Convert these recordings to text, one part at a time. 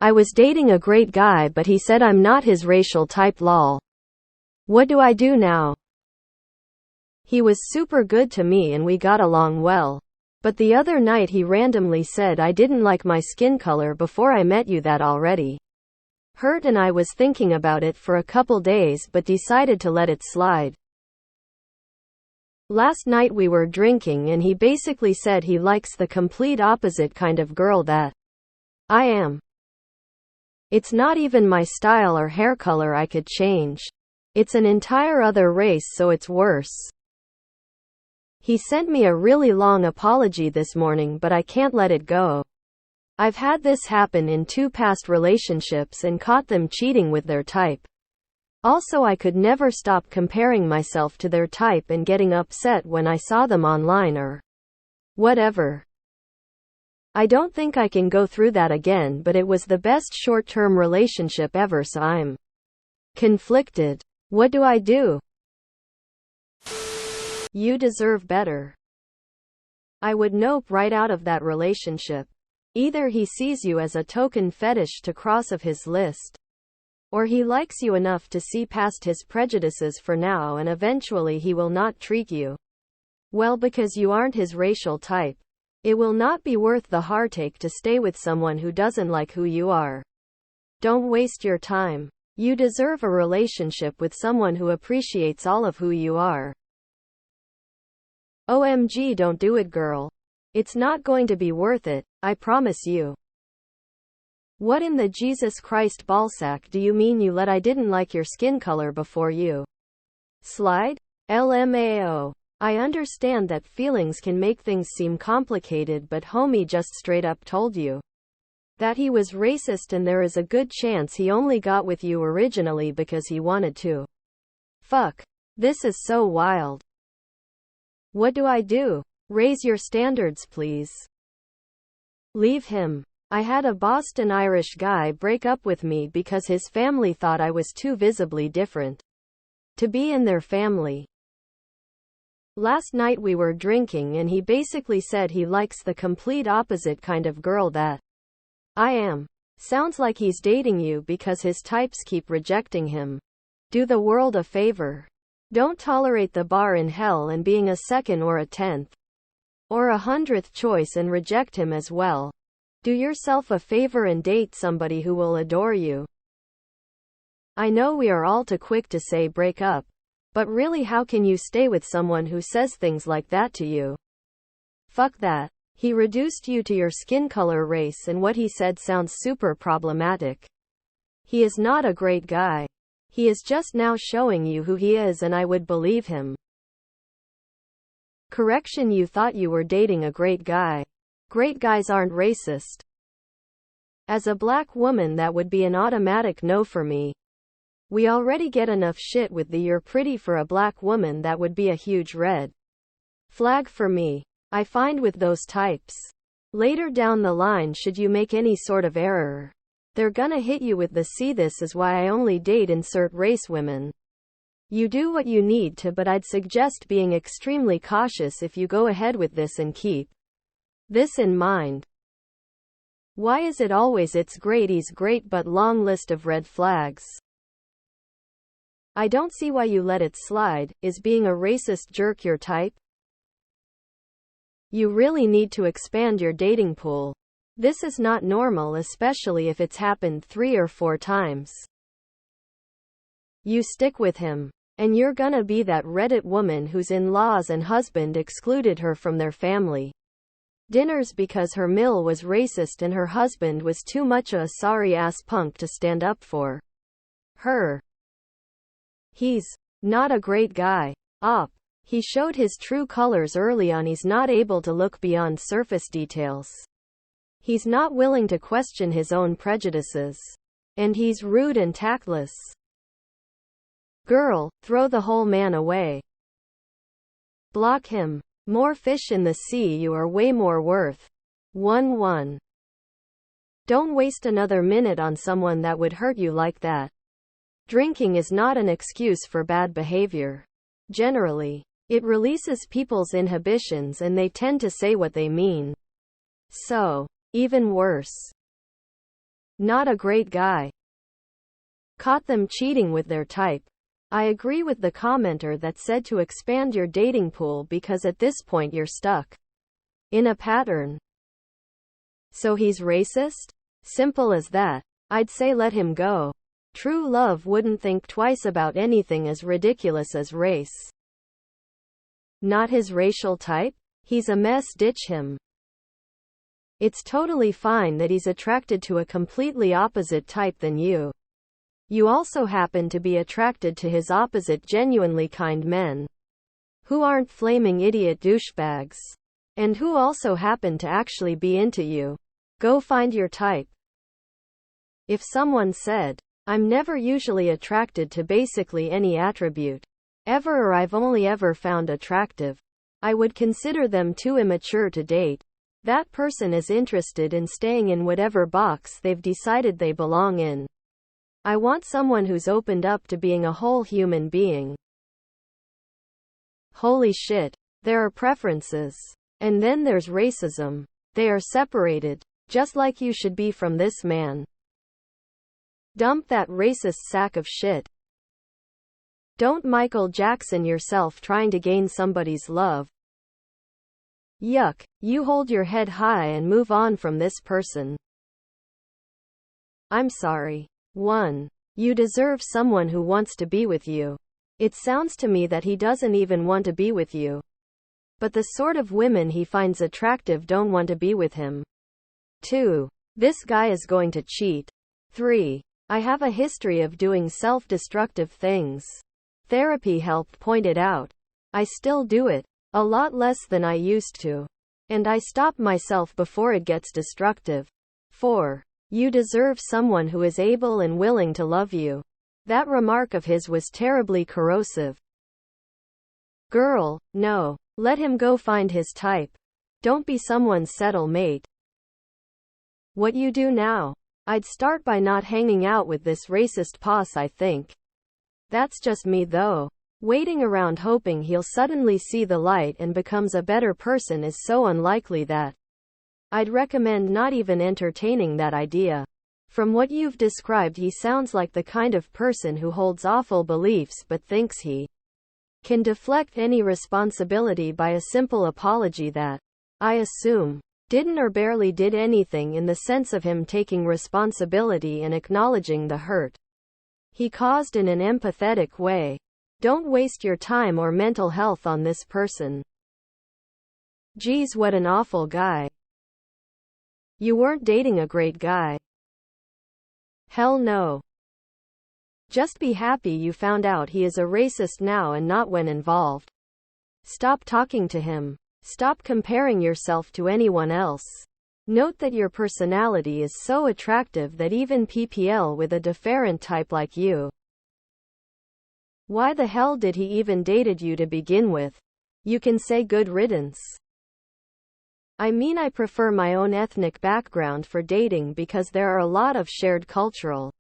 I was dating a great guy but he said I'm not his racial type lol. What do I do now? He was super good to me and we got along well. But the other night he randomly said I didn't like my skin color before I met you. That already hurt and I was thinking about it for a couple days but decided to let it slide. Last night we were drinking and he basically said he likes the complete opposite kind of girl that I am. It's not even my style or hair color I could change. It's an entire other race, so it's worse. He sent me a really long apology this morning but I can't let it go. I've had this happen in 2 past relationships and caught them cheating with their type. Also, I could never stop comparing myself to their type and getting upset when I saw them online or whatever. I don't think I can go through that again, but it was the best short-term relationship ever, so I'm conflicted. What do I do? You deserve better. I would nope right out of that relationship. Either he sees you as a token fetish to cross off his list, or he likes you enough to see past his prejudices for now and eventually he will not treat you well because you aren't his racial type. It will not be worth the heartache to stay with someone who doesn't like who you are. Don't waste your time. You deserve a relationship with someone who appreciates all of who you are. OMG, don't do it, girl. It's not going to be worth it, I promise you. What in the Jesus Christ ballsack do you mean you let I didn't like your skin color before you slide? LMAO. I understand that feelings can make things seem complicated, but homie just straight up told you that he was racist and there is a good chance he only got with you originally because he wanted to. Fuck. This is so wild. What do I do? Raise your standards, please. Leave him. I had a Boston Irish guy break up with me because his family thought I was too visibly different to be in their family. Last night we were drinking and he basically said he likes the complete opposite kind of girl that I am. Sounds like he's dating you because his types keep rejecting him. Do the world a favor. Don't tolerate the bar in hell and being a second or a 10th or a 100th choice and reject him as well. Do yourself a favor and date somebody who will adore you. I know we are all too quick to say break up, but really, how can you stay with someone who says things like that to you? Fuck that. He reduced you to your skin color, race, and what he said sounds super problematic. He is not a great guy. He is just now showing you who he is and I would believe him. Correction, you thought you were dating a great guy. Great guys aren't racist. As a black woman, that would be an automatic no for me. We already get enough shit with the "you're pretty" for a black woman. That would be a huge red flag for me. I find with those types, later down the line, should you make any sort of error, they're gonna hit you with the "see, this is why I only date insert race women." You do what you need to, but I'd suggest being extremely cautious if you go ahead with this and keep this in mind. Why is it always "it's great, he's great, but" long list of red flags? I don't see why you let it slide. Is being a racist jerk your type? You really need to expand your dating pool. This is not normal, especially if it's happened 3 or 4 times. You stick with him, and you're gonna be that Reddit woman whose in-laws and husband excluded her from their family dinners because her meal was racist and her husband was too much a sorry-ass punk to stand up for her. He's not a great guy. He showed his true colors early on. He's not able to look beyond surface details. He's not willing to question his own prejudices. And he's rude and tactless. Girl, throw the whole man away. Block him. More fish in the sea, you are way more worth. 1-1. Don't waste another minute on someone that would hurt you like that. Drinking is not an excuse for bad behavior. Generally, it releases people's inhibitions and they tend to say what they mean. So, even worse. Not a great guy. Caught them cheating with their type. I agree with the commenter that said to expand your dating pool because at this point you're stuck in a pattern. So he's racist? Simple as that. I'd say let him go. True love wouldn't think twice about anything as ridiculous as race. Not his racial type? He's a mess, ditch him. It's totally fine that he's attracted to a completely opposite type than you. You also happen to be attracted to his opposite genuinely kind men. Who aren't flaming idiot douchebags. And who also happen to actually be into you. Go find your type. If someone said, I'm never usually attracted to basically any attribute ever or I've only ever found attractive, I would consider them too immature to date. That person is interested in staying in whatever box they've decided they belong in. I want someone who's opened up to being a whole human being. Holy shit. There are preferences. And then there's racism. They are separated. Just like you should be from this man. Dump that racist sack of shit. Don't Michael Jackson yourself trying to gain somebody's love. Yuck. You hold your head high and move on from this person. I'm sorry. 1. You deserve someone who wants to be with you. It sounds to me that he doesn't even want to be with you. But the sort of women he finds attractive don't want to be with him. 2. This guy is going to cheat. 3. I have a history of doing self-destructive things. Therapy helped point it out. I still do it. A lot less than I used to. And I stop myself before it gets destructive. 4. You deserve someone who is able and willing to love you. That remark of his was terribly corrosive. Girl, no. Let him go find his type. Don't be someone's settle mate. What you do now? I'd start by not hanging out with this racist posse, I think. That's just me though. Waiting around hoping he'll suddenly see the light and becomes a better person is so unlikely that I'd recommend not even entertaining that idea. From what you've described, he sounds like the kind of person who holds awful beliefs but thinks he can deflect any responsibility by a simple apology that, I assume, didn't or barely did anything in the sense of him taking responsibility and acknowledging the hurt he caused in an empathetic way. Don't waste your time or mental health on this person. Geez, what an awful guy. You weren't dating a great guy. Hell no. Just be happy you found out he is a racist now and not when involved. Stop talking to him. Stop comparing yourself to anyone else. Note that your personality is so attractive that even PPL with a different type like you. Why the hell did he even dated you to begin with? You can say good riddance. I mean, I prefer my own ethnic background for dating because there are a lot of shared cultural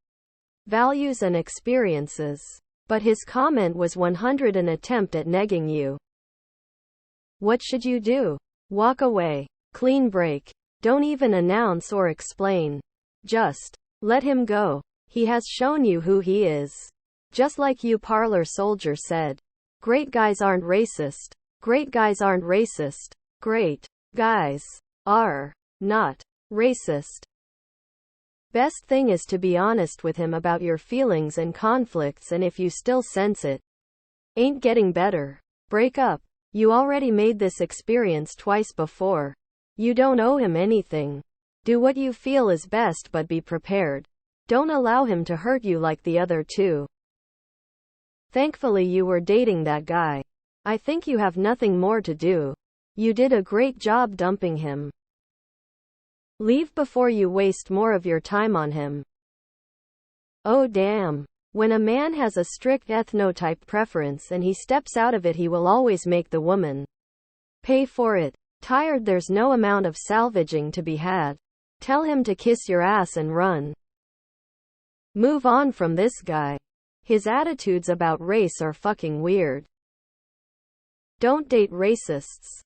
values and experiences. But his comment was 100 an attempt at negging you. What should you do? Walk away. Clean break. Don't even announce or explain. Just let him go. He has shown you who he is. Just like you parlor soldier said. Great guys aren't racist. Great guys aren't racist. Great guys are not racist. Best thing is to be honest with him about your feelings and conflicts, and if you still sense it ain't getting better, break up. You already made this experience twice before. You don't owe him anything. Do what you feel is best, but be prepared. Don't allow him to hurt you like the other two. Thankfully you were dating that guy. I think you have nothing more to do. You did a great job dumping him. Leave before you waste more of your time on him. Oh damn. When a man has a strict ethnotype preference and he steps out of it, he will always make the woman pay for it. Tired, there's no amount of salvaging to be had. Tell him to kiss your ass and run. Move on from this guy. His attitudes about race are fucking weird. Don't date racists.